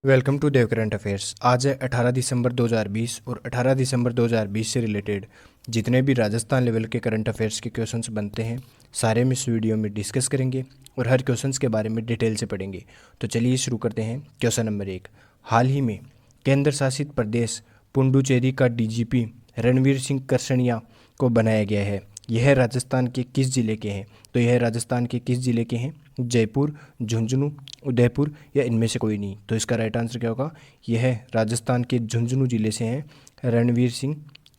Welcome to Dev current affairs. आज है 18 दिसंबर 2020 और 18 दिसंबर 2020 से रिलेटेड जितने भी राजस्थान लेवल के करंट अफेयर्स के क्वेश्चंस बनते हैं सारे हम इस वीडियो में डिस्कस करेंगे और हर क्वेश्चंस के बारे में डिटेल से पढ़ेंगे। तो चलिए शुरू करते हैं। क्वेश्चन नंबर 1, हाल ही में केंद्र शासित प्रदेश पुडुचेरी का डीजीपी रणवीर सिंह करसनिया को बनाया गया है। यह राजस्थान के किस जिले के हैं? तो यह राजस्थान के किस जिले के हैं? जयपुर, झुंझुनू, उदयपुर या इनमें से कोई नहीं। तो इसका राइट आंसर क्या होगा? यह राजस्थान के झुंझुनू जिले से हैं रणवीर सिंह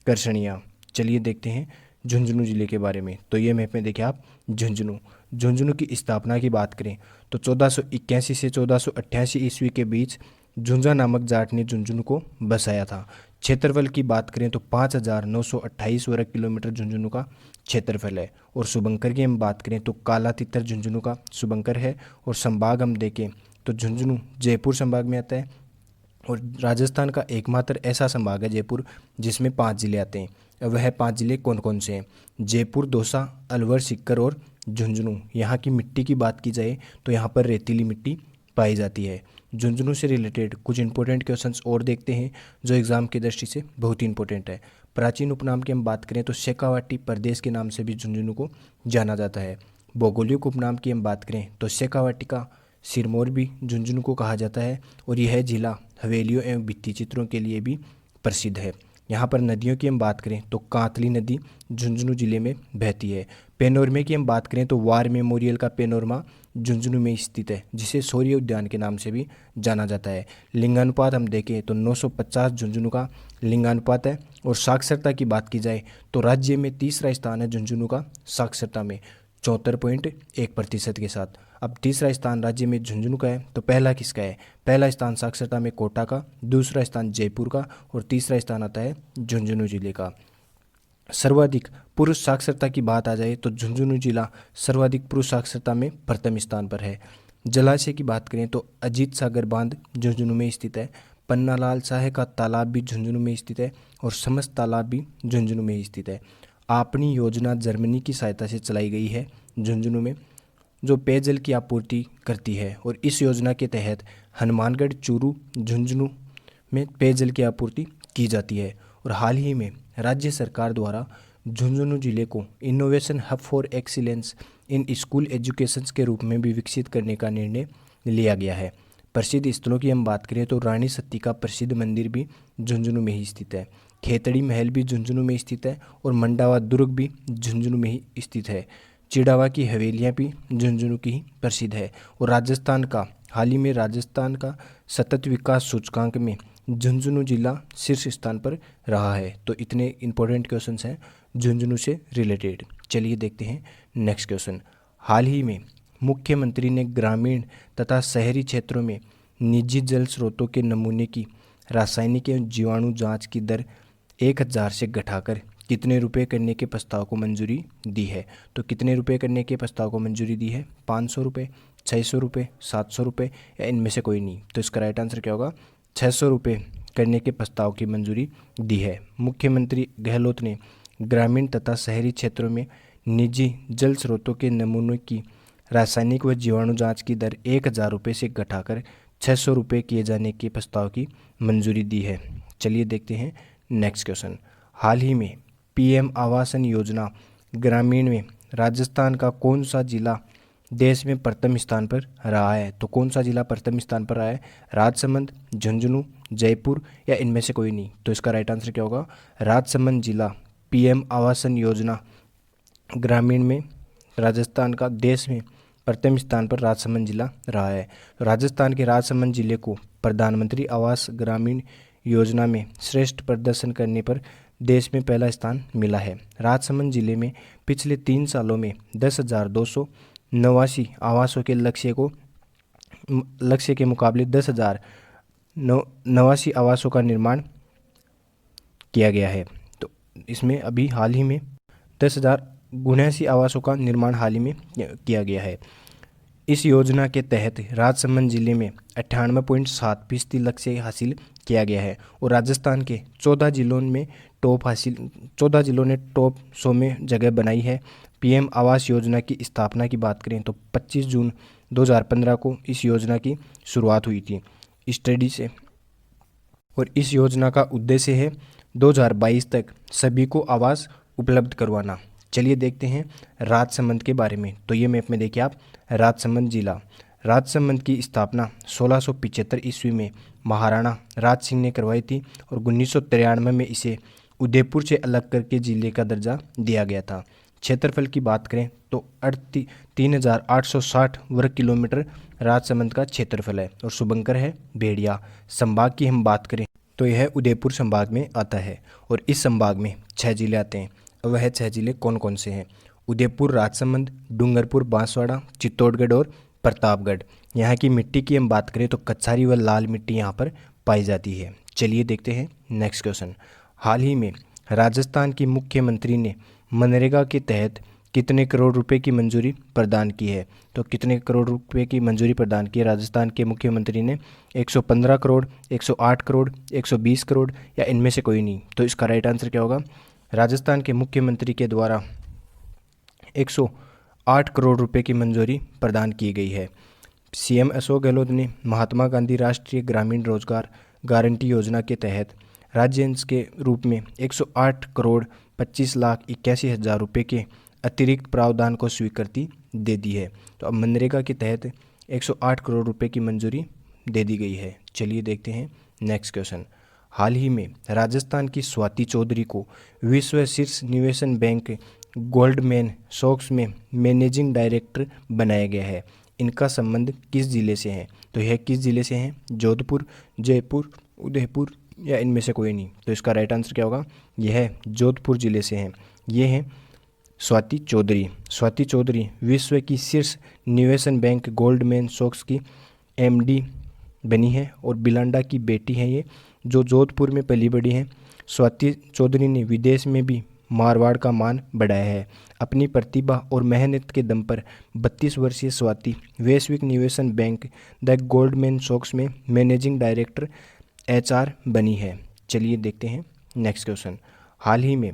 करसनिया। चलिए देखते हैं झुंझुनू जिले के बारे में। तो ये मैप में देखिए आप, झुंझुनू की स्थापना की बात करें तो 1481 से 1488 ईस्वी के बीच झुंझा नामक जाट ने झुंझुनू को बसाया था। क्षेत्रफल की बात करें तो 5928 वर्ग किलोमीटर झुंझुनू का क्षेत्रफल है। और शुभंकर की हम बात करें तो काला तितर झुंझुनू का शुभंकर है। और संभाग हम देखें तो झुंझुनू जयपुर संभाग में आता है। और राजस्थान का एकमात्र ऐसा संभाग है जयपुर जिसमें 5 जिले आते हैं। वह 5 जिले कौन कौन से हैं? जयपुर, दौसा, अलवर, सीकर और झुंझुनू। यहाँ की मिट्टी की बात की जाए तो यहाँ पर रेतीली मिट्टी पाई जाती है। झुंझुनू से रिलेटेड कुछ इंपॉर्टेंट क्वेश्चंस और देखते हैं जो एग्जाम की दृष्टि से बहुत ही इंपॉर्टेंट है। प्राचीन उपनाम की हम बात करें तो शेखावाटी प्रदेश के नाम से भी झुंझुनू को जाना जाता है। भौगोलिक उपनाम की हम बात करें तो शेखावाटी का सिरमौर भी झुंझुनू को कहा जाता है। और यह जिला हवेलियों एवं भित्ति चित्रों के लिए भी प्रसिद्ध है। यहाँ पर नदियों की हम बात करें तो कांतली नदी झुंझुनू जिले में बहती है। पेनोरमे की हम बात करें तो वार मेमोरियल का पेनोरमा झुंझुनू में स्थित है, जिसे शौर्य उद्यान के नाम से भी जाना जाता है। लिंगानुपात हम देखें तो 950 झुंझुनू का लिंगानुपात है। और साक्षरता की बात की जाए तो राज्य में तीसरा स्थान है झुंझुनू का साक्षरता में 74.1% के साथ। अब तीसरा स्थान राज्य में झुंझुनू का है तो पहला किसका है? पहला स्थान साक्षरता में कोटा का, दूसरा स्थान जयपुर का और तीसरा स्थान आता है झुंझुनू जिले का। सर्वाधिक पुरुष साक्षरता की बात आ जाए तो झुंझुनू जिला सर्वाधिक पुरुष साक्षरता में प्रथम स्थान पर है। जलाशय की बात करें तो अजीत सागर बांध झुंझुनू में स्थित है। पन्नालाल साहे का तालाब भी झुंझुनू में स्थित है और समस्त तालाब भी झुंझुनू में स्थित है। आपनी योजना जर्मनी की सहायता से चलाई गई है झुंझुनू में, जो पेयजल की आपूर्ति करती है। और इस योजना के तहत हनुमानगढ़, चूरू, झुंझुनू में पेयजल की आपूर्ति की जाती है। और हाल ही में राज्य सरकार द्वारा झुंझुनू जिले को innovation hub for excellence in school education के रूप में भी विकसित करने का निर्णय लिया गया है। प्रसिद्ध स्थलों की हम बात करें तो रानी सती का प्रसिद्ध मंदिर भी झुंझुनू में ही स्थित है। खेतड़ी महल भी झुंझुनू में स्थित है और मंडावा दुर्ग भी झुंझुनू में ही स्थित है। चिड़ावा की हवेलियाँ भी झुंझुनू की ही प्रसिद्ध है। और राजस्थान का हाल ही में राजस्थान का सतत विकास सूचकांक में झुंझुनू जिला शीर्ष स्थान पर रहा है। तो इतने इंपॉर्टेंट क्वेश्चंस हैं झुंझुनू से रिलेटेड। चलिए देखते हैं नेक्स्ट क्वेश्चन। हाल ही में मुख्यमंत्री ने ग्रामीण तथा शहरी क्षेत्रों में निजी जल स्रोतों के नमूने की रासायनिक एवं जीवाणु जांच की दर 1000 से घटाकर कितने रुपए करने के प्रस्ताव को मंजूरी दी है? तो कितने रुपए करने के प्रस्ताव को मंजूरी दी है? 500 रुपये, 600 रुपये, 700 रुपये या इनमें से कोई नहीं। तो इसका राइट आंसर क्या होगा? 600 रुपये करने के प्रस्ताव की मंजूरी दी है। मुख्यमंत्री गहलोत ने ग्रामीण तथा शहरी क्षेत्रों में निजी जल स्रोतों के नमूनों की रासायनिक व जीवाणु जांच की दर 1000 रुपये से घटाकर 600 रुपये किए जाने के प्रस्ताव की मंजूरी दी है। चलिए देखते हैं नेक्स्ट क्वेश्चन। हाल ही में पीएम आवासन योजना ग्रामीण में राजस्थान का कौन सा जिला देश में प्रथम स्थान पर रहा है? तो कौन सा जिला प्रथम स्थान पर रहा है? राजसमंद, झुंझुनू, जयपुर या इनमें से कोई नहीं। तो इसका राइट आंसर क्या होगा? राजसमंद जिला पीएम आवासन योजना ग्रामीण में राजस्थान का देश में प्रथम स्थान पर राजसमंद जिला रहा है। राजस्थान के राजसमंद जिले को प्रधानमंत्री आवास ग्रामीण योजना में श्रेष्ठ प्रदर्शन करने पर देश में पहला स्थान मिला है। राजसमंद जिले में पिछले 3 सालों में 10,289 आवासों के लक्ष्य के मुकाबले 10,089 आवासों का निर्माण किया गया है। तो इसमें अभी हाल ही में 10,079 आवासों का निर्माण हाल ही में किया गया है। इस योजना के तहत राजसमंद जिले में 98.7% लक्ष्य हासिल किया गया है। और राजस्थान के 14 जिलों ने टॉप 100 में जगह बनाई है। पीएम आवास योजना की स्थापना की बात करें तो 25 जून 2015 को इस योजना की शुरुआत हुई थी। स्टडी से, और इस योजना का उद्देश्य है 2022 तक सभी को आवास उपलब्ध करवाना। चलिए देखते हैं राजसमंद के बारे में। तो ये मैप में देखिए आप, राजसमंद जिला। राजसमंद की स्थापना 1675 ईस्वी में महाराणा राज सिंह ने करवाई थी और 1993 में इसे उदयपुर से अलग करके जिले का दर्जा दिया गया था। क्षेत्रफल की बात करें तो 3860 वर्ग किलोमीटर राजसमंद का क्षेत्रफल है और शुभंकर है भेड़िया। संभाग की हम बात करें तो यह उदयपुर संभाग में आता है और इस संभाग में 6 जिले आते हैं। वह 6 जिले कौन कौन से हैं? उदयपुर, राजसमंद, डूंगरपुर, बांसवाड़ा, चित्तौड़गढ़ और प्रतापगढ़। यहाँ की मिट्टी की हम बात करें तो कच्छारी व लाल मिट्टी यहाँ पर पाई जाती है। चलिए देखते हैं नेक्स्ट क्वेश्चन। हाल ही में राजस्थान के मुख्यमंत्री ने मनरेगा के तहत कितने करोड़ रुपए की मंजूरी प्रदान की है? तो कितने करोड़ रुपए की मंजूरी प्रदान की है राजस्थान के मुख्यमंत्री ने? 115 करोड़, 108 करोड़, 120 करोड़ या इनमें से कोई नहीं? तो इसका राइट आंसर क्या होगा? राजस्थान के मुख्यमंत्री के द्वारा 108 करोड़ रुपए की मंजूरी प्रदान की गई है। सीएम अशोक गहलोत ने महात्मा गांधी राष्ट्रीय ग्रामीण रोजगार गारंटी योजना के तहत राज्य अंश के रूप में 108 करोड़ 25,81,000 रुपये के अतिरिक्त प्रावधान को स्वीकृति दे दी है। तो अब मनरेगा के तहत 108 करोड़ रुपए की मंजूरी दे दी गई है। चलिए देखते हैं नेक्स्ट क्वेश्चन। हाल ही में राजस्थान की स्वाति चौधरी को विश्व शीर्ष निवेशन बैंक गोल्डमैन सॉक्स में मैनेजिंग डायरेक्टर बनाया गया है। इनका संबंध किस जिले से है? तो यह किस जिले से हैं? जोधपुर, जयपुर, उदयपुर या इनमें से कोई नहीं? तो इसका राइट आंसर क्या होगा? यह जोधपुर जिले से हैं। ये हैं स्वाति चौधरी। स्वाति चौधरी विश्व की शीर्ष निवेशन बैंक गोल्डमैन सॉक्स की एमडी बनी है और बिलांडा की बेटी हैं ये, जो जोधपुर में पली बड़ी हैं। स्वाति चौधरी ने विदेश में भी मारवाड़ का मान बढ़ाया है। अपनी प्रतिभा और मेहनत के दम पर 32 वर्षीय स्वाति वैश्विक निवेशन बैंक द गोल्डमैन सॉक्स में मैनेजिंग डायरेक्टर एचआर बनी है। चलिए देखते हैं नेक्स्ट क्वेश्चन। हाल ही में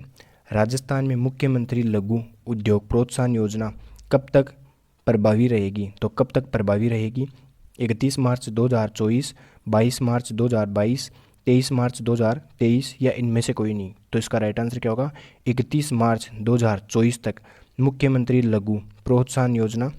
राजस्थान में मुख्यमंत्री लघु उद्योग प्रोत्साहन योजना कब तक प्रभावी रहेगी? तो कब तक प्रभावी रहेगी? 31 मार्च 2024, 22 मार्च 2022, 23 मार्च 2023 या इनमें से कोई नहीं? तो इसका राइट आंसर क्या होगा? 31 मार्च 2024 तक मुख्यमंत्री लघु प्रोत्साहन योजना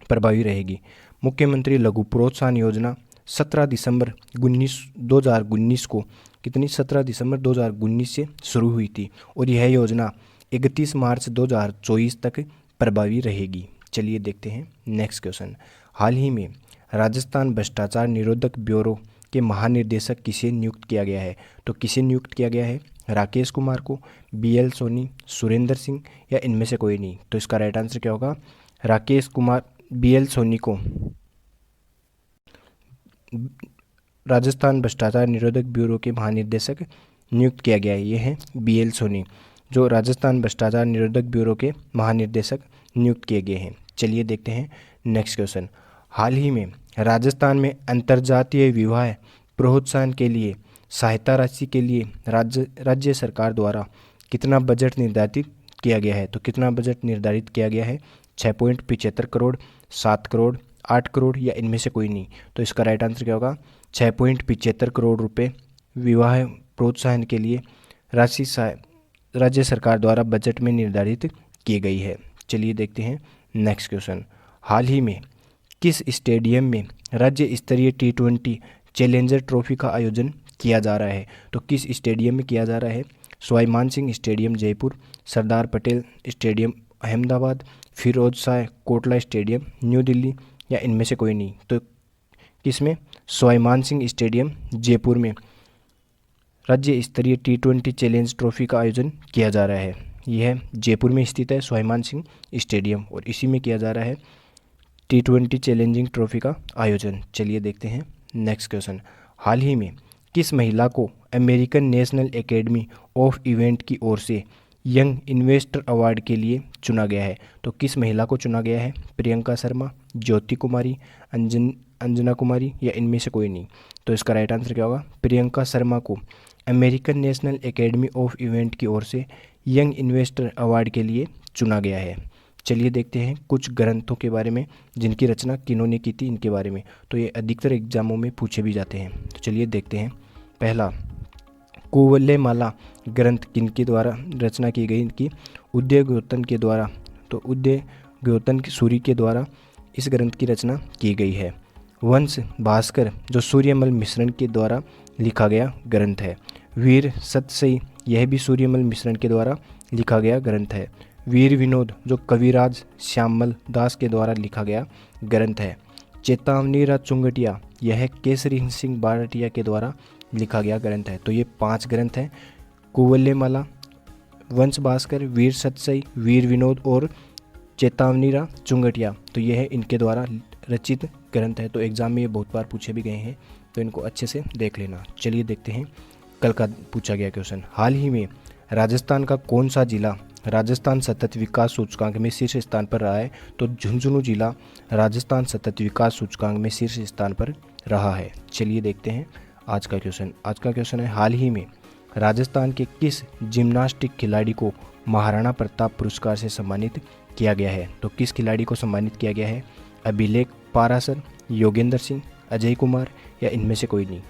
प्रभावी रहेगी। मुख्यमंत्री लघु प्रोत्साहन योजना 17 दिसंबर 2019 को 17 दिसंबर 2019 से शुरू हुई थी और यह योजना 31 मार्च 2024 तक प्रभावी रहेगी। चलिए देखते हैं नेक्स्ट क्वेश्चन। हाल ही में राजस्थान भ्रष्टाचार निरोधक ब्यूरो के महानिदेशक किसे नियुक्त किया गया है? तो किसे नियुक्त किया गया है? राकेश कुमार को, बीएल सोनी, सुरेंद्र सिंह या इनमें से कोई नहीं? तो इसका राइट आंसर क्या होगा? राकेश कुमार, बीएल सोनी को राजस्थान भ्रष्टाचार निरोधक ब्यूरो के महानिदेशक नियुक्त किया गया है। ये हैं बीएल सोनी, जो राजस्थान भ्रष्टाचार निरोधक ब्यूरो के महानिदेशक नियुक्त किए गए हैं। चलिए देखते हैं नेक्स्ट क्वेश्चन। हाल ही में राजस्थान में अंतर्जातीय विवाह प्रोत्साहन के लिए सहायता राशि के लिए राज्य सरकार द्वारा कितना बजट निर्धारित किया गया है? तो कितना बजट निर्धारित किया गया है? 6.75 करोड़, 7 करोड़, 8 करोड़ या इनमें से कोई नहीं? तो इसका राइट आंसर क्या होगा? 6.75 करोड़ रुपए विवाह प्रोत्साहन के लिए राशि राज्य सरकार द्वारा बजट में निर्धारित की गई है। चलिए देखते हैं नेक्स्ट क्वेश्चन। हाल ही में किस स्टेडियम में राज्य स्तरीय T20 चैलेंजर ट्रॉफी का आयोजन किया जा रहा है? तो किस स्टेडियम में किया जा रहा है? Sawai Mansingh stadium Jaipur, Sardar Patel stadium Ahmedabad, Feroz Shah Kotla stadium new Delhi या इनमें से कोई नहीं? तो किसमें? सवाई मानसिंह स्टेडियम जयपुर में राज्य स्तरीय T20 चैलेंज ट्रॉफी का आयोजन किया जा रहा है। यह जयपुर में स्थित है सवाई मानसिंह स्टेडियम और इसी में किया जा रहा है T20 चैलेंजिंग ट्रॉफी का आयोजन। चलिए देखते हैं नेक्स्ट क्वेश्चन। हाल ही में किस महिला को American national academy of event की ओर से यंग इन्वेस्टर अवार्ड के लिए चुना गया है? तो किस महिला को चुना गया है? प्रियंका शर्मा, ज्योति कुमारी, अंजना कुमारी या इनमें से कोई नहीं? तो इसका राइट आंसर क्या होगा? प्रियंका शर्मा को American national academy of event की ओर से यंग इन्वेस्टर अवार्ड के लिए चुना गया है। चलिए देखते हैं कुछ ग्रंथों के बारे में जिनकी रचना किन्होंने की थी, इनके बारे में। तो ये अधिकतर एग्जामों में पूछे भी जाते हैं। तो चलिए देखते हैं। पहला, कुवलयमाला ग्रंथ किनके द्वारा रचना की गई? इनकी उदयगोतन के द्वारा। तो उदयगोतन सूरी के द्वारा इस ग्रंथ की रचना की गई है। वंश भास्कर जो सूर्यमल मिश्रण के द्वारा लिखा गया ग्रंथ है। वीर सतसई यह भी सूर्यमल मिश्रण के द्वारा लिखा गया ग्रंथ है। वीर विनोद जो कविराज श्यामल दास के द्वारा लिखा गया ग्रंथ है। चेतावनीरा चुंगटिया यह केसरी सिंह बारटिया के द्वारा लिखा गया ग्रंथ है। तो ये 5 ग्रंथ हैं, कुवलयमाला, वंश भास्कर, वीर सतसई, वीर विनोद और चेतावनीरा चुंगटिया। तो ये है इनके द्वारा रचित ग्रंथ है। तो एग्ज़ाम में ये बहुत बार पूछे भी गए हैं, तो इनको अच्छे से देख लेना। चलिए देखते हैं कल का पूछा गया क्वेश्चन। हाल ही में राजस्थान का कौन सा जिला राजस्थान सतत विकास सूचकांक में शीर्ष स्थान पर रहा है? तो झुंझुनू जिला राजस्थान सतत विकास सूचकांक में शीर्ष स्थान पर रहा है। चलिए देखते हैं आज का क्वेश्चन। आज का क्वेश्चन है, हाल ही में राजस्थान के किस जिम्नास्टिक खिलाड़ी को महाराणा प्रताप पुरस्कार से सम्मानित किया गया है? तो किस खिलाड़ी को सम्मानित किया गया है? अभिलेख पारासर, योगेंद्र सिंह, अजय कुमार या इनमें से कोई नहीं?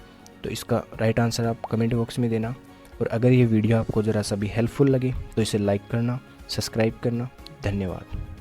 तो इसका राइट आंसर आप कमेंट बॉक्स में देना। और अगर ये वीडियो आपको ज़रा सा भी हेल्पफुल लगे तो इसे लाइक करना, सब्सक्राइब करना। धन्यवाद।